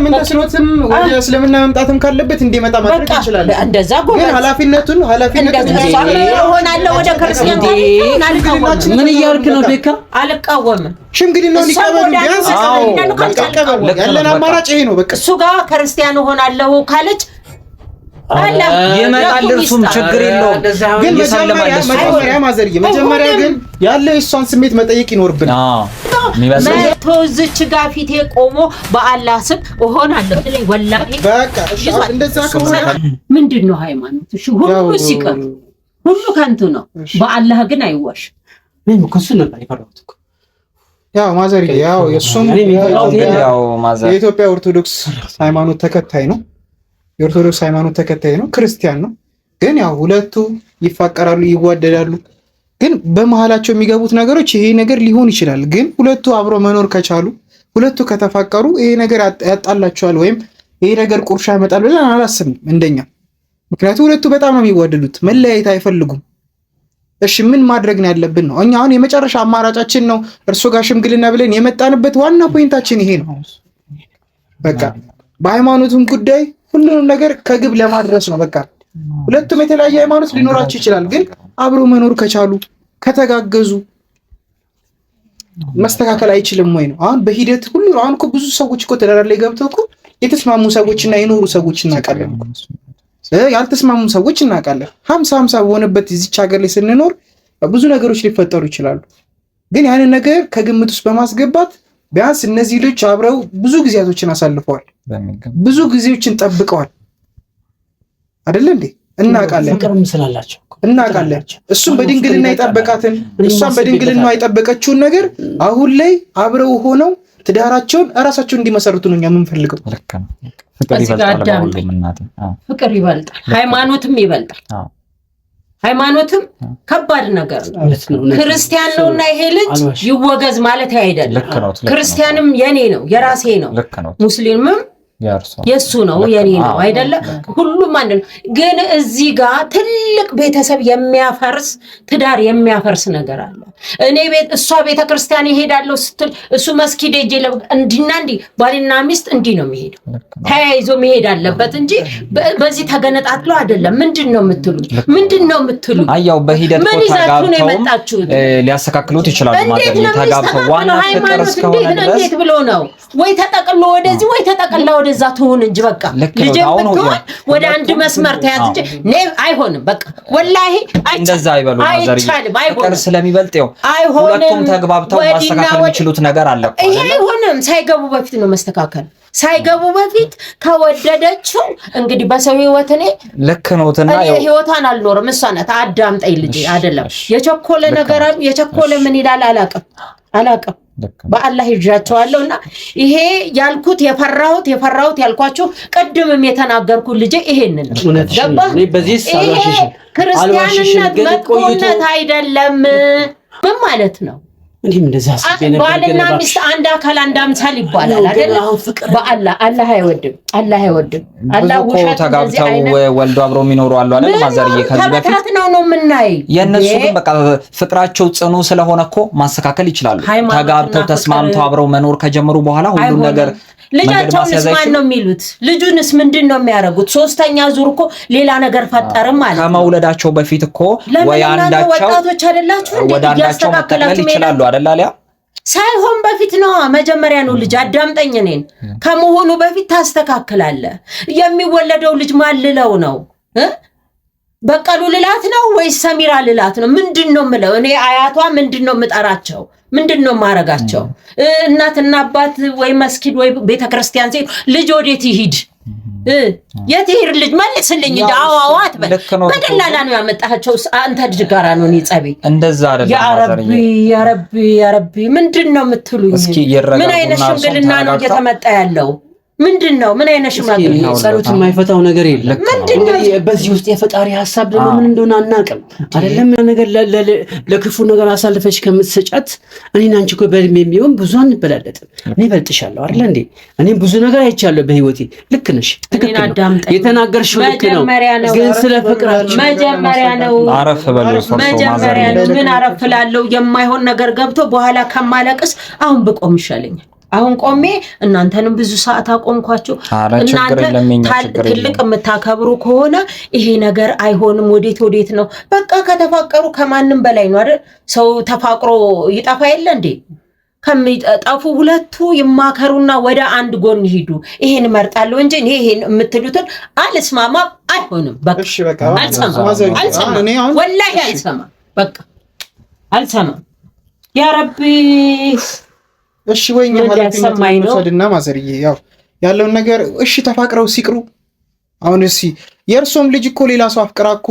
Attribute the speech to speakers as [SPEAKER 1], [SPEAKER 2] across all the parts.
[SPEAKER 1] ምን ተስኖትም ወደ እስልምና መምጣትም ካለበት እንዲመጣ ማድረግ ይችላል
[SPEAKER 2] እንደዛ
[SPEAKER 1] ግን ኃላፊነቱን
[SPEAKER 2] ሆናለሁ ወደ ክርስቲያን
[SPEAKER 3] ምን እያልክ ነው ቤካ
[SPEAKER 2] አልቃወምም
[SPEAKER 1] ሽምግልናውን ይቀበሉ ቢያንስ ያለን አማራጭ ይሄ ነው በቃ
[SPEAKER 2] እሱ ጋር ክርስቲያን ሆናለሁ ካለች
[SPEAKER 3] የመጣል እርሱም ችግር የለውም
[SPEAKER 1] ግን መጀመሪያ ግን ያለ እሷን ስሜት መጠየቅ ይኖርብን
[SPEAKER 2] ተወዝች ጋር ፊቴ ቆሞ በአላህ ስም ሆናለሁ ለይ ወላሂ
[SPEAKER 1] በቃ እንደዛ ከሆነ
[SPEAKER 2] ምንድነው ሃይማኖት እሺ ሁሉ ሲቀር ሁሉ ከንቱ ነው በአላህ ግን አይዋሽ
[SPEAKER 3] ምን ከሱ ነበር ይፈራውት
[SPEAKER 1] ያው ማዘር ያው የሱም
[SPEAKER 3] ያው ማዘር
[SPEAKER 1] የኢትዮጵያ ኦርቶዶክስ ሃይማኖት ተከታይ ነው የኦርቶዶክስ ሃይማኖት ተከታይ ነው ክርስቲያን ነው ግን ያው ሁለቱ ይፋቀራሉ ይዋደዳሉ ግን በመሃላቸው የሚገቡት ነገሮች ይሄ ነገር ሊሆን ይችላል ግን ሁለቱ አብሮ መኖር ከቻሉ ሁለቱ ከተፋቀሩ ይሄ ነገር ያጣላቸዋል ወይም ይሄ ነገር ቁርሻ ያመጣል ብለን አላስብም እንደኛ ምክንያቱም ሁለቱ በጣም ነው የሚዋደዱት መለያየት አይፈልጉም እሺ ምን ማድረግ ነው ያለብን ነው እኛ አሁን የመጨረሻ አማራጫችን ነው እርሱ ጋር ሽምግልና ብለን የመጣንበት ዋና ፖይንታችን ይሄ ነው በቃ በሃይማኖቱም ጉዳይ ሁሉንም ነገር ከግብ ለማድረስ ነው በቃ ሁለቱም የተለያየ ሃይማኖት ሊኖራቸው ይችላል ግን አብሮ መኖር ከቻሉ ከተጋገዙ መስተካከል አይችልም ወይ ነው አሁን በሂደት ሁሉ አሁን እኮ ብዙ ሰዎች እኮ ተዳራ ላይ ገብተው እኮ የተስማሙ ሰዎችና የኖሩ ሰዎች እናውቃለን ያልተስማሙ ሰዎች እናውቃለን 50-50 በሆነበት እዚች ሀገር ላይ ስንኖር ብዙ ነገሮች ሊፈጠሩ ይችላሉ ግን ያንን ነገር ከግምት ውስጥ በማስገባት ቢያንስ እነዚህ ልጆች አብረው ብዙ ጊዜያቶችን አሳልፈዋል ብዙ ጊዜዎችን ጠብቀዋል አይደል እንዴ እናውቃለን
[SPEAKER 3] ፍቅርም ስላላቸው
[SPEAKER 1] እናውቃለን እሱም በድንግልና የጠበቃትን እሷም በድንግልና የጠበቀችውን ነገር አሁን ላይ አብረው ሆነው ትዳራቸውን እራሳቸውን እንዲመሰርቱ ነው የምንፈልገው
[SPEAKER 2] ፍቅር ይበልጣል ሃይማኖትም ይበልጣል ሃይማኖትም ከባድ ነገር ነው ክርስቲያን ነውና ይሄ ልጅ ይወገዝ ማለት አይደለም ክርስቲያንም የኔ ነው የራሴ ነው ሙስሊምም የሱ ነው የኔ ነው አይደለ ሁሉም አንድ ነው ግን እዚህ ጋር ትልቅ ቤተሰብ የሚያፈርስ ትዳር የሚያፈርስ ነገር አለ እኔ ቤት እሷ ቤተክርስቲያን ይሄዳለው ስትል እሱ መስጊድ ሄጄ እንዲና እንዲ ባልና ሚስት እንዲ ነው የሚሄደው ተያይዞ መሄድ አለበት እንጂ በዚህ ተገነጣጥሎ አይደለም ምንድነው የምትሉ
[SPEAKER 3] አያው በሂደት ተጋብተው ሊያስተካክሉት ይችላሉ ማለት ነው ተጋብተው ዋና ፍቅር እስከሆነ ድረስ
[SPEAKER 2] እንዴት ብሎ ነው ወይ ተጠቅሎ ወደዚህ ወይ ተጠቅላ ወደዛ ትሁን እንጂ በቃ ልጅ ወደ አንድ መስመር ተያዝ እንጂ አይሆንም በቃ ወላሂ
[SPEAKER 3] እንደዛ አይበሉ ማዘር ፍቅር ስለሚበልጥ ሁለቱም ተግባብተው ማስተካከል የሚችሉት ነገር አለ
[SPEAKER 2] ይሄ አይሆንም ሳይገቡ በፊት ነው መስተካከል ሳይገቡ በፊት ከወደደችው እንግዲህ በሰው ህይወት እኔ
[SPEAKER 3] ልክ ነውና
[SPEAKER 2] ህይወታን አልኖርም እሷ ናት አዳምጠኝ ልጅ አይደለም የቸኮለ ነገር የቸኮለ ምን ይላል አላቀም በአላህ ይጃቸዋለሁና ይሄ ያልኩት የፈራሁት ያልኳችሁ ቀድምም የተናገርኩት ልጅ ይሄንን ገባ
[SPEAKER 3] በዚህ ሳላሽሽ
[SPEAKER 2] ክርስቲያንነት መጥፎነት አይደለም ምን ማለት ነው
[SPEAKER 3] እንዴ እንደዛ አስቤ ነበር
[SPEAKER 2] ባልና ሚስት አንድ አካል አንድ አምሳል ይባላል አይደል በአላህ አይወድም አላህ ውሸት
[SPEAKER 3] ተጋብተው ወልዶ አብረው የሚኖሩ አሉ አይደል ማዘርዬ ከዚህ በፊት
[SPEAKER 2] ነው ምናይ
[SPEAKER 3] የነሱ ግን በቃ ፍቅራቸው ጽኑ ስለሆነኮ ማስተካከል ይችላሉ ተጋብተው ተስማምተው አብረው መኖር ከጀመሩ በኋላ ሁሉ ነገር
[SPEAKER 2] ልጃቸውንስ ማን ነው የሚሉት ልጁንስ ምንድነው የሚያረጉት ሶስተኛ ዙር እኮ ሌላ ነገር ፈጠርም ማለት
[SPEAKER 3] ከመውለዳቸው በፊት እኮ ወይ አንዳቸው
[SPEAKER 2] ወጣቶች አይደላችሁ
[SPEAKER 3] ወደ አንዳቸው መጠቅለል ይችላሉ አይደል አሊያ
[SPEAKER 2] ሳይሆን በፊት ነው መጀመሪያ ነው ልጅ አዳምጠኝ እኔን ከመሆኑ በፊት ታስተካክላለ የሚወለደው ልጅ ማልለው ነው በቀሉ ልላት ነው ወይ ሰሚራ ልላት ነው ምንድነው ምለው እኔ አያቷ ምንድነው ምጠራቸው ምንድነው ማረጋቸው እናትና አባት ወይ መስጊድ ወይ ቤተክርስቲያን ሲል ልጅ ወዴት ይሂድ የትሄድ ልጅ መልስልኝ እንጂ አዋዋት በደላላ ነው ያመጣቸው አንተ ልጅ ጋራ ነው ንጸቤ
[SPEAKER 3] እንደዛ አይደለም
[SPEAKER 2] ያ ረቢ ምንድነው የምትሉኝ ምን አይነት ሽምግልና ነው እየተመጣ ያለው ምንድነው ምን አይነት ሽማግሌ
[SPEAKER 3] ጸሎት የማይፈታው ነገር የለም
[SPEAKER 2] ምንድነው
[SPEAKER 3] በዚህ ውስጥ የፈጣሪ ሐሳብ ደግሞ ምን እንደሆነ አናቀም አይደለም ያ ነገር ለክፉ ነገር አሳልፈሽ ከምትሰጫት እኔና አንቺ እኮ በእድሜ የሚሆን ብዙ አንበላለጥም እኔ በልጥሻለሁ አይደል እንዴ እኔ ብዙ ነገር አይቻለሁ በህይወቴ ልክ ነሽ ትክክል የተናገርሽው ልክ ነው ግን ስለ ፍቅራችን
[SPEAKER 2] መጀመሪያ ነው
[SPEAKER 3] አረፍ በለው
[SPEAKER 2] መጀመሪያ ምን አረፍላለሁ የማይሆን ነገር ገብቶ በኋላ ከማለቅስ አሁን ብቆም ይሻለኛል አሁን ቆሜ እናንተንም ብዙ ሰዓት አቆምኳችሁ። እናንተ ትልቅ የምታከብሩ ከሆነ ይሄ ነገር አይሆንም። ወዴት ነው? በቃ ከተፋቀሩ ከማንም በላይ ነው አይደል? ሰው ተፋቅሮ ይጠፋ የለ እንዴ? ከሚጠፉ ሁለቱ ይማከሩና ወደ አንድ ጎን ይሄዱ። ይሄን እመርጣለሁ እንጂ ይሄን የምትሉትን አልስማማም። አይሆንም። በቃ አልሰማም። ወላሂ አልሰማም። በቃ አልሰማም። ያ ረቢ
[SPEAKER 1] እሺ ወይኛ ኃላፊነት ወሰድና ማዘርዬ ያው ያለውን ነገር እሺ ተፋቅረው ሲቅሩ። አሁን እሺ የእርሶም ልጅ እኮ ሌላ ሰው አፍቅራ እኮ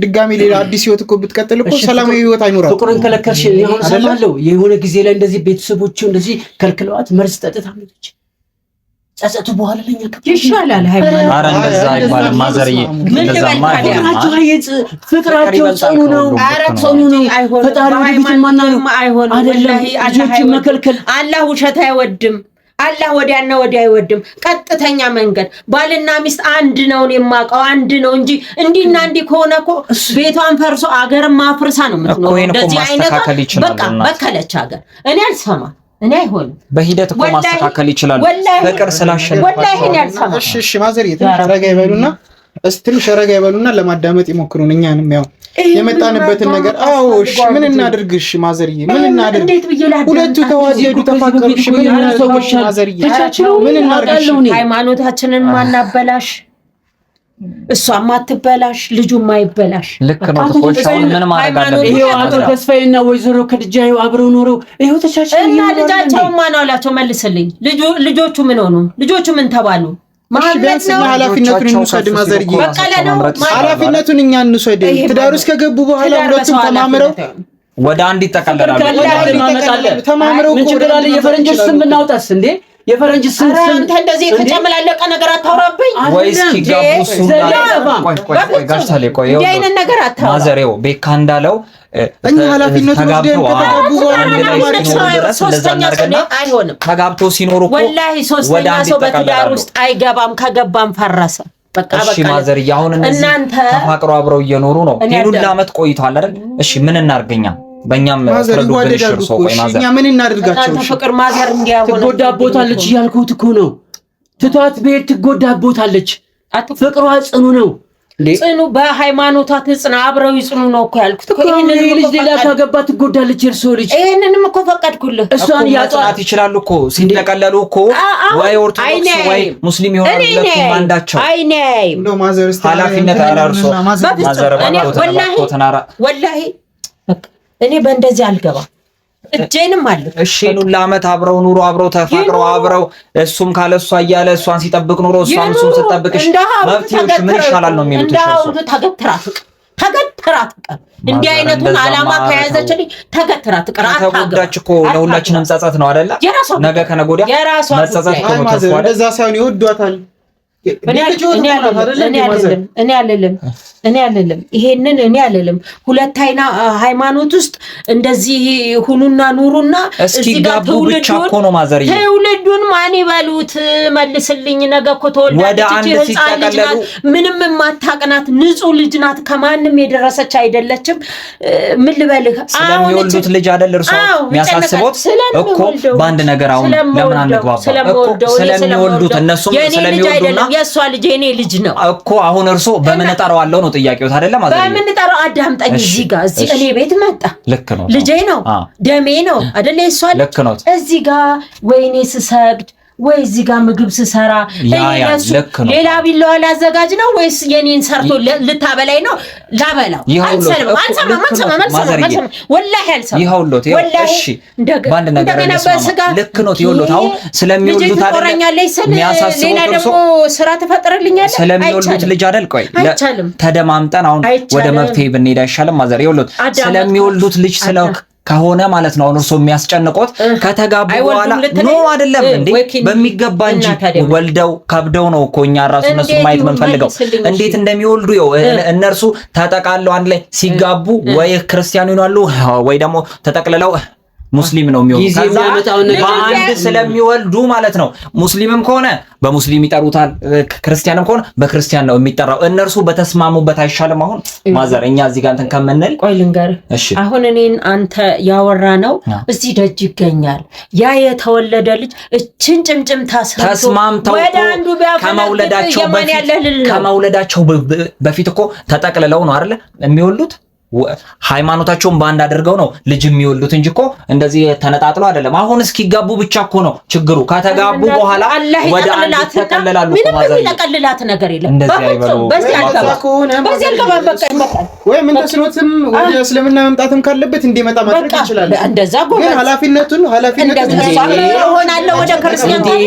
[SPEAKER 1] ድጋሚ ሌላ አዲስ ህይወት እኮ ብትቀጥል እኮ ሰላማዊ ህይወት አይኖራትም። ፍቅሩን ከለከልሽ ይሁን ሰማለው። የሆነ ጊዜ ላይ እንደዚህ ቤተሰቦቹ እንደዚህ ከልክለዋት መርዝ ጠጥታ አለች። ጸጸቱ በኋላ ለኛ
[SPEAKER 2] ይሻላል። ሃይማኖት
[SPEAKER 4] አረ እንደዛ አይባልም ማዘርዬ። እንደዛማ
[SPEAKER 3] ፍቅራቸው ጽኑ ነው።
[SPEAKER 2] አረ ጽኑ ነው።
[SPEAKER 3] ፈጣሪ ወዲህ ማና ነው አይደለም። ልጆችን መከልከል
[SPEAKER 2] አላህ ውሸት አይወድም። አላህ ወዲያና ወዲያ አይወድም። ቀጥተኛ መንገድ ባልና ሚስት አንድ ነው የማውቀው አንድ ነው እንጂ እንዲና እንዲ ከሆነ እኮ ቤቷን ፈርሶ አገርም ማፍርሳ ነው የምትኖረው። እንደዚህ አይነት በቃ በከለች ሀገር እኔ አልሰማ እኔ አይሆንም።
[SPEAKER 4] በሂደት እኮ ማስተካከል ይችላል። ፍቅር ስላሸነፈ
[SPEAKER 2] ወላሂ እኔ አልሰማ።
[SPEAKER 1] እሺ ማዘር ረጋ ይበሉና ትንሽ ረጋ ይበሉና ለማዳመጥ ይሞክሩን። እኛንም ያው የመጣንበትን ነገር እሺ ምን እናድርግሽ ማዘርዬ? ምን እናድርግ? ሁለቱ ተዋደዱ ተፋቀሩ። እሺ ምን እናድርግሽ ማዘርዬ? ምን እናድርግሽ?
[SPEAKER 2] ሃይማኖታችንን ማናበላሽ፣ እሷም አትበላሽ፣ ልጁም አይበላሽ።
[SPEAKER 4] ልክ ነው። ተቆጣው ምን ማድረግ አለበት?
[SPEAKER 3] ይሄው አቶ ተስፋዬና ወይዘሮ ከድጃዩ አብረው ኖረው ይሄው ተቻችለው
[SPEAKER 2] እና ልጃቸው ማን አላቸው? መልስልኝ። ልጆቹ ምን ሆኑ? ልጆቹ ምን ተባሉ?
[SPEAKER 1] ቢያንስ እኛ ኃላፊነቱን እንውሰድ ማዘርዬ። ኃላፊነቱን እኛ እንውሰድ። ትዳር ውስጥ ከገቡ በኋላ ሁለቱም ተማምረው
[SPEAKER 4] ወደ አንድ ይጠቃለላሉ።
[SPEAKER 1] ተማምረው
[SPEAKER 3] ምን ችግር አለ? የፈረንጅ ስም እናውጣስ እንዴ? የፈረንጅ ስም
[SPEAKER 2] አንተ እንደዚህ የተጨመላለቀ ነገር አታውራብኝ።
[SPEAKER 4] ወይስ ሲጋቡ ቆይ ጋሽ ታሌ ቆይ
[SPEAKER 2] እንዲህ አይነት ነገር አታውራ።
[SPEAKER 4] ማዘሬው ቤካ እንዳለው
[SPEAKER 1] እኛ ኃላፊነቱን ወስደን ከተጋቡ
[SPEAKER 4] ተጋብተው ሲኖሩ እኮ
[SPEAKER 2] ወላሂ ሶስተኛ ሰው በትዳር ውስጥ አይገባም። ከገባም ፈረሰ። በቃ
[SPEAKER 4] እሺ ማዘርዬ፣ አሁን እነዚህ ተፋቅረው አብረው እየኖሩ ነው። ሁሉ ዓመት ቆይቷል አይደል? እሺ ምን እናርገኛ? በእኛም ፍረዱ ብንሽር ሰው ቆይ ማዘር
[SPEAKER 1] እኛ ምን እናድርጋቸው?
[SPEAKER 2] ፍቅር ማዘር እንዲያሆነ
[SPEAKER 3] ትጎዳቦታለች እያልኩት እኮ ነው። ትቷት ቤት ትጎዳቦታለች። ፍቅሯ ጽኑ ነው።
[SPEAKER 2] ጽኑ በሃይማኖቷ ትጽና አብረው ይጽኑ ነው እኮ ያልኩት።
[SPEAKER 3] ይሄንን ልጅ ሌላ ካገባ ትጎዳለች። እርሶ ልጅ
[SPEAKER 2] ይሄንንም እኮ ፈቀድኩልህ።
[SPEAKER 4] እሷን ያጣት ይችላሉ እኮ ሲጠቀለሉ እኮ ወይ ኦርቶዶክስ ወይ ሙስሊም ይሆናሉ። ለኩም አንዳቸው
[SPEAKER 1] እንደው ማዘር
[SPEAKER 4] ኃላፊነት አራርሶ ማዘር
[SPEAKER 2] ወላሂ እኔ በእንደዚህ አልገባም። እጄንም አለ
[SPEAKER 4] እሺ ሁሉ ዓመት አብረው ኑሮ አብረው ተፋቅረው አብረው እሱም ካለሷ እያለ እሷን ሲጠብቅ ኑሮ እሷም እሱን ሲጠብቅሽ መብትሽ ምን ይሻላል ነው የሚሉት።
[SPEAKER 2] እሱ ተገትራት እንዲህ አይነቱን ዓላማ ከያዘችልኝ ተገትራት
[SPEAKER 4] ተጎዳች እኮ ለሁላችንም ጸጸት ነው አይደለ? ነገ ከነገ ወዲያ መጸጸት እኮ ነው። ተስፋ
[SPEAKER 1] እንደዛ ሳይሆን ይወዷታል።
[SPEAKER 2] እኔ አልልም ይሄንን እኔ አልልም። ሁለት አይና ሃይማኖት ውስጥ እንደዚህ ሁኑና ኑሩና
[SPEAKER 4] እዚህ ጋር ብቻ እኮ ነው ማዘርዬ።
[SPEAKER 2] ትውልዱን ማን ይበሉት? መልስልኝ። ነገ እኮ ተወልዳለች ህፃን ልጅ ናት። ምንም የማታቅናት ንጹህ ልጅ ናት። ከማንም የደረሰች አይደለችም። ምን ልበልህ?
[SPEAKER 4] ስለሚወልዱት ልጅ አይደል እርሶ የሚያሳስቦት እኮ በአንድ ነገር አሁን ለምን አንግባባ እኮ ስለሚወልዱት እነሱም ስለሚወልዱና
[SPEAKER 2] የሷ ልጅ የኔ ልጅ ነው
[SPEAKER 4] እኮ አሁን እርሶ በምን ጠራዋለሁ ነው ጥያቄው አይደለም? ማዘር
[SPEAKER 2] በምን ጠራው? አዳምጠኝ። እዚህ ጋር እዚህ እኔ ቤት መጣ።
[SPEAKER 4] ልክ ነው።
[SPEAKER 2] ልጄ ነው ደሜ ነው አይደለ? የሷ
[SPEAKER 4] ልክ ነው።
[SPEAKER 2] እዚህ ጋር ወይኔ ስሰግድ ወይ እዚህ ጋር ምግብ ስሰራ ሌላ ቢላዋ ላዘጋጅ ነው ወይስ የኔን ሰርቶ ልታበላይ ነው? ላበላው አልሰማም። ወላሂ አልሰማም።
[SPEAKER 4] እሺ ባንድ ነገር ልክ ነው። ይኸውልዎት አሁን ስለሚወልዱት አይደል?
[SPEAKER 2] ሌላ ደግሞ ስራ ትፈጥርልኛለህ?
[SPEAKER 4] ስለሚወልዱት ልጅ አይደል? ቆይ ተደማምጠን አሁን ወደ መፍትሄ ብንሄድ አይሻልም? ማዘር ይኸውልዎት ስለሚወልዱት ልጅ ከሆነ ማለት ነው እርሶ የሚያስጨንቆት ከተጋቡ በኋላ ነው አይደለም እንዴ? በሚገባ እንጂ ወልደው ከብደው ነው እኮ እኛ ራሱ እነሱ ማየት የምንፈልገው እንዴት እንደሚወልዱ። እነርሱ ተጠቃለው አንድ ላይ ሲጋቡ ወይ ክርስቲያኑ ይሆናሉ ወይ ደግሞ ተጠቅልለው ሙስሊም ነው የሚሆኑት። በአንድ ስለሚወልዱ ማለት ነው። ሙስሊምም ከሆነ በሙስሊም ይጠሩታል፣ ክርስቲያንም ከሆነ በክርስቲያን ነው የሚጠራው። እነርሱ በተስማሙበት አይሻልም? አሁን ማዘር እኛ እዚህ ጋር እንትን ከምንል
[SPEAKER 2] ቆይ ልንገርህ። አሁን እኔን አንተ ያወራ ነው እዚህ ደጅ ይገኛል ያ የተወለደ ልጅ እችን ጭምጭምታ
[SPEAKER 4] ተስማምተው ከመውለዳቸው በፊት እኮ ተጠቅልለው ነው አይደል የሚወልዱት። ሃይማኖታቸውን ባንድ አድርገው ነው ልጅ የሚወልዱት እንጂ እኮ እንደዚህ ተነጣጥለው አይደለም። አሁን እስኪጋቡ ብቻ እኮ ነው ችግሩ። ከተጋቡ በኋላ ወደ አንድ ተቀለላሉ።
[SPEAKER 2] ምንም የሚጠቀልላት ነገር የለም።
[SPEAKER 4] እንደዚህ አይበሉ።
[SPEAKER 2] በዚህ አልገባም።
[SPEAKER 1] ወይ ምን ተስኖትም ወደ እስልምና መምጣትም ካለበት እንዲመጣ ማድረግ ይችላል።
[SPEAKER 2] እንደዛ
[SPEAKER 1] ግን ኃላፊነቱን
[SPEAKER 2] ሆናለሁ ወደ ክርስቲያን ጋር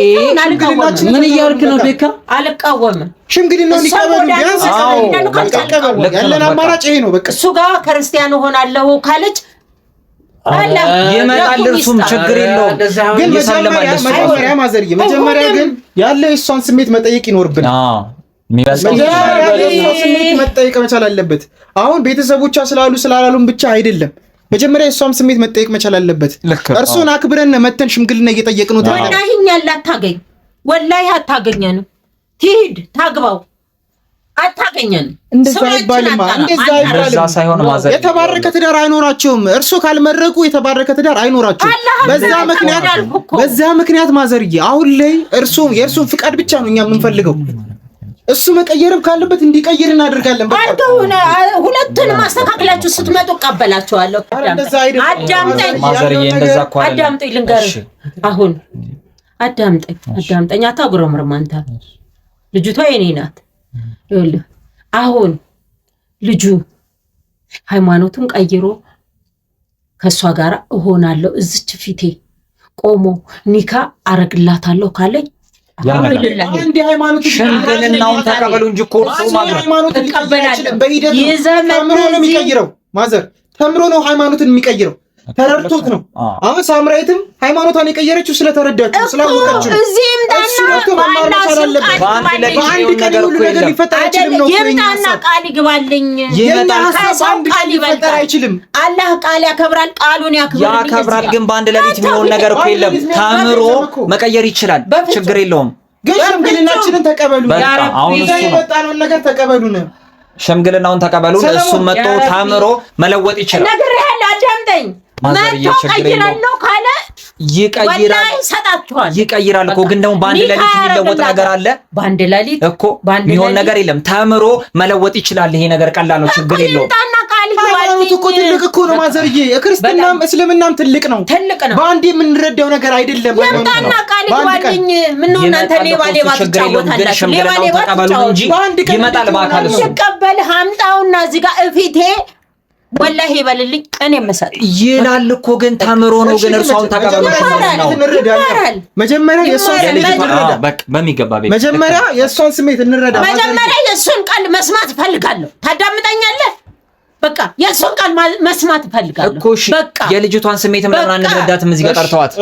[SPEAKER 3] ምን እያልክ ነው ቤካ?
[SPEAKER 2] አልቃወምም።
[SPEAKER 1] ሽምግልናውን ይቀበሉ። ቢያንስ ያለን አማራጭ ይሄ ነው። በቃ
[SPEAKER 2] እሱ ጋር ክርስቲያን ሆናለሁ ካለች
[SPEAKER 4] ይመጣል። እርሱም ችግር የለውም።
[SPEAKER 1] ግን መጀመሪያ ማዘርዬ መጀመሪያ ግን ያለው የእሷን ስሜት መጠየቅ ይኖርብናል። ስሜት መጠየቅ መቻል አለበት። አሁን ቤተሰቦቿ ስላሉ ስላላሉም ብቻ አይደለም። መጀመሪያ የእሷም ስሜት መጠየቅ መቻል አለበት። እርሱን አክብረን መተን ሽምግልና እየጠየቅነው
[SPEAKER 2] ወላሂ እኛን ላታገኝ ወላሂ አታገኘንም። ትሂድ ታግባው አታገኘንም።
[SPEAKER 1] እንደዛ አይባልም።
[SPEAKER 4] ሳይሆን ማዘር
[SPEAKER 1] የተባረከ ትዳር አይኖራቸውም። እርሱ ካልመረቁ የተባረከ ትዳር አይኖራቸውም። በዛ ምክንያት ማዘርዬ አሁን ላይ የእርሱን ፍቃድ ብቻ ነው እኛ የምንፈልገው። እሱ መቀየርም ካለበት እንዲቀይር እናደርጋለን።
[SPEAKER 2] ሁለቱንም አስተካክላችሁ ስትመጡ እቀበላችኋለሁ። አዳምጠኝ ልንገርህ። አሁን አዳምጠኝ። አታጉረምርም አንተ። ልጅቷ የኔ ናት። ይኸውልህ አሁን ልጁ ሃይማኖቱን ቀይሮ ከእሷ ጋር እሆናለሁ እዚች ፊቴ ቆሞ ኒካ አረግላታለሁ ካለኝ
[SPEAKER 4] ሽምግልናውን ተቀበሉ እንጂ እኮ
[SPEAKER 1] ተምሮ ነው ሃይማኖትን የሚቀይረው። ተረድቶት ነው። አሁን ሳምራዊትም ሃይማኖቷን የቀየረችው ስለተረዳችው ስላወቀችው
[SPEAKER 2] እዚህም ይምጣና ቃል ይግባልኝ።
[SPEAKER 1] ቃል ይፈጠር አይችልም።
[SPEAKER 2] አላህ ቃል ያከብራል፣ ቃሉን
[SPEAKER 4] ያከብራል። ግን በአንድ ሌሊት የሚሆን ነገር እኮ የለም። ተምሮ መቀየር ይችላል፣ ችግር የለውም።
[SPEAKER 1] ግን ሽምግልናችንን ተቀበሉ። አሁን እሱ የመጣነውን ነገር ተቀበሉን።
[SPEAKER 4] ሽምግልናውን ተቀበሉን። እሱም መጥቶ ተምሮ መለወጥ ይችላል።
[SPEAKER 2] ነገር ያለ አዳምጠኝ። መጥቶ ቀይራለሁ ካለ
[SPEAKER 4] ይቀይራል እኮ። ግን ደግሞ በአንድ ሌሊት የሚለወጥ ነገር አለ?
[SPEAKER 2] በአንድ ሌሊት
[SPEAKER 4] እኮ የሚሆን ነገር የለም። ተምሮ መለወጥ ይችላል። ይሄ ነገር ቀላል ነው፣ ችግር የለውም።
[SPEAKER 1] ሃይማኖት እኮ ትልቅ እኮ ነው ማዘርዬ። ክርስትናም እስልምናም ትልቅ ነው። በአንድ የምንረዳው ነገር አይደለም።
[SPEAKER 2] ይምጣና ቃል ይግባልኝ። ምን ነው እናንተ ሌባ ትጫወታላችሁ? ሌባ
[SPEAKER 4] ተቀበሉ እንጂ ይመጣል በአካል እሱ
[SPEAKER 2] ይቀበልህ። አምጣውና እዚህ ጋር እፊቴ ወላሂ ይበልልኝ። እኔ መሰል
[SPEAKER 4] ይላል እኮ። ግን ተምሮ ነው። ግን እርሷን ተቀበሉ ነው።
[SPEAKER 1] መጀመሪያ የእሷን ስሜት እንረዳ።
[SPEAKER 2] መጀመሪያ የእሱን ቃል መስማት እፈልጋለሁ። ታዳምጠኛለህ? በቃ የእሱን ቃል መስማት እፈልጋለሁ
[SPEAKER 4] እኮ። እሺ የልጅቷን ስሜት ምናምን አንረዳትም። እዚህ ጋር ቀርተዋት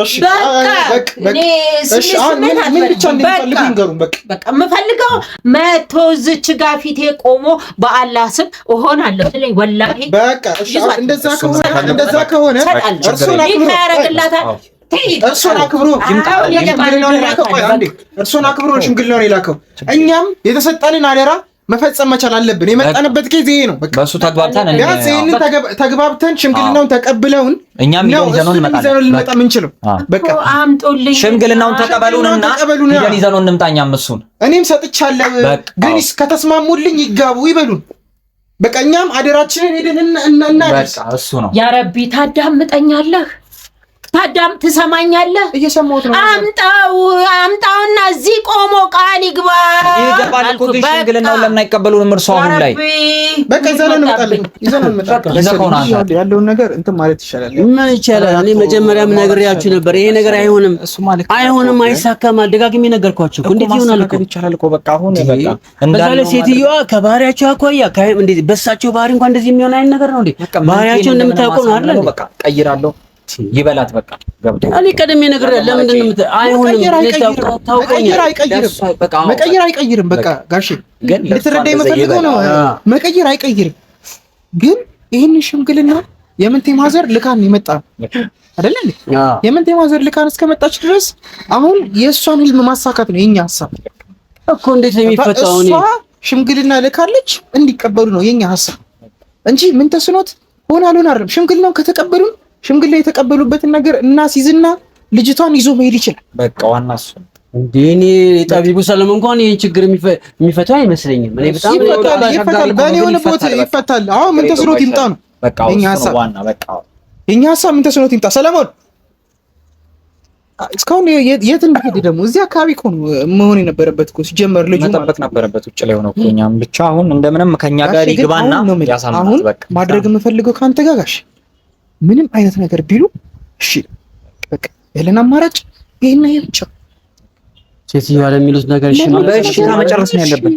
[SPEAKER 2] በቃ የምፈልገው መቶ እዚች ጋር ፊቴ ቆሞ በአላህ ስም እሆናለሁ ስለኝ ወላሂ
[SPEAKER 1] በቃ እንደዛ ከሆነ እርሱን አክብሮ ሽምግልናውን የላከው። እኛም የተሰጠንን አደራ መፈጸም መቻል አለብን። የመጣንበት ጊዜ ይሄ ነው። በቃ
[SPEAKER 4] በሱ ተግባብተን
[SPEAKER 1] ተግባብተን ሽምግልናውን ተቀብለውን
[SPEAKER 4] እኛም ይዘነው
[SPEAKER 1] ልንመጣ ምንችለው። በቃ
[SPEAKER 2] አምጡልኝ።
[SPEAKER 4] ሽምግልናውን ተቀበሉንና ይዘነው እንምጣኛም። እሱን
[SPEAKER 1] እኔም ሰጥቻለሁ። ግን ከተስማሙልኝ ይጋቡ ይበሉን። በቃ እኛም አደራችንን ሄደን እናደርስ።
[SPEAKER 4] በቃ እሱ ነው።
[SPEAKER 2] ያ ረቢ ታዳምጠኛለህ? ትሰማኛለህ?
[SPEAKER 1] እየሰማሁት ነው።
[SPEAKER 2] አምጣውና እዚህ ቆሞ ቃል
[SPEAKER 4] ይገባል እኮ። ግን ሽምግልናውን ለምን አይቀበሉንም? እርሱ አሁን ላይ
[SPEAKER 1] በቃ ይዘነው እንመጣለን። ያለውን ነገር እንትን ማለት ይሻላል።
[SPEAKER 3] ምን ይቻላል? እኔ መጀመሪያም ነግሬያችሁ ነበር። ይሄ ነገር አይሆንም፣ አይሳካም። አደጋግሜ ነገርኳችሁ እኮ። እንዴት ይሆናል እኮ?
[SPEAKER 4] ይቻላል እኮ። በቃ አሁን በቃ
[SPEAKER 3] እንዳለ ሴትዮዋ ከባህሪያቸው አኳያ እንዴ በሳቸው ባህሪ እንኳን እንደዚህ የሚሆን አይነት ነገር ነው እንዴ? ባህሪያቸው እንደምታውቀው ነው አይደል?
[SPEAKER 4] በቃ ቀይራለሁ ይበላት በቃ ገብቶ
[SPEAKER 3] እኔ ቀደም ነገር ለምንድን ነው አይሆንም?
[SPEAKER 1] መቀየር አይቀይርም። በቃ ጋሼ ልትረዳ የምፈልገው ነው። መቀየር አይቀይርም። ግን ይህን ሽምግልና የምንቴ ማዘር ልካን ይመጣ አይደለ እንዴ? የምንቴ ማዘር ልካን እስከመጣች ድረስ አሁን የእሷን ህልም ማሳካት ነው የኛ ሐሳብ
[SPEAKER 3] እኮ። እንዴት ነው የሚፈታው?
[SPEAKER 1] እሷ ሽምግልና ልካለች እንዲቀበሉ ነው የኛ ሐሳብ እንጂ ምን ተስኖት ሆነ አልሆነ አይደለም። ሽምግልናው ከተቀበሉን ሽምግልና የተቀበሉበትን ነገር እናስይዝና ልጅቷን ይዞ መሄድ ይችላል።
[SPEAKER 4] በቃ ዋና እሱ
[SPEAKER 3] እንዴ። እኔ ጠቢቡ ሰለሞን እንኳን ይሄን ችግር የሚፈታው አይመስለኝም። እኔ በጣም
[SPEAKER 1] ይፈታል፣ በእኔ የሆነ ቦታ ይፈታል። አሁን ምን ተስኖት ይምጣ ነው
[SPEAKER 4] በቃ
[SPEAKER 1] የኛ ሐሳብ። የኛ ሐሳብ ምን ተስኖት ይምጣ። ሰለሞን እስካሁን የት እንደሄደ ደግሞ እዚህ አካባቢ እኮ ነው መሆን የነበረበት እኮ ሲጀመር ልጁ
[SPEAKER 4] መጠበቅ ነበረበት ውጭ ላይ ሆነ እኮ። እኛም ብቻ አሁን እንደምንም ከኛ ጋር ይግባና ያሳምናል። በቃ
[SPEAKER 1] ማድረግ የምፈልገው ካንተ ጋር ጋሽ ምንም አይነት ነገር ቢሉ እሺ በቃ ያለን አማራጭ ይሄን ነው ብቻ።
[SPEAKER 3] ሴትዮዋ ለሚሉት ነገር እሺ ማለት
[SPEAKER 4] መጨረስ ነው ያለብን።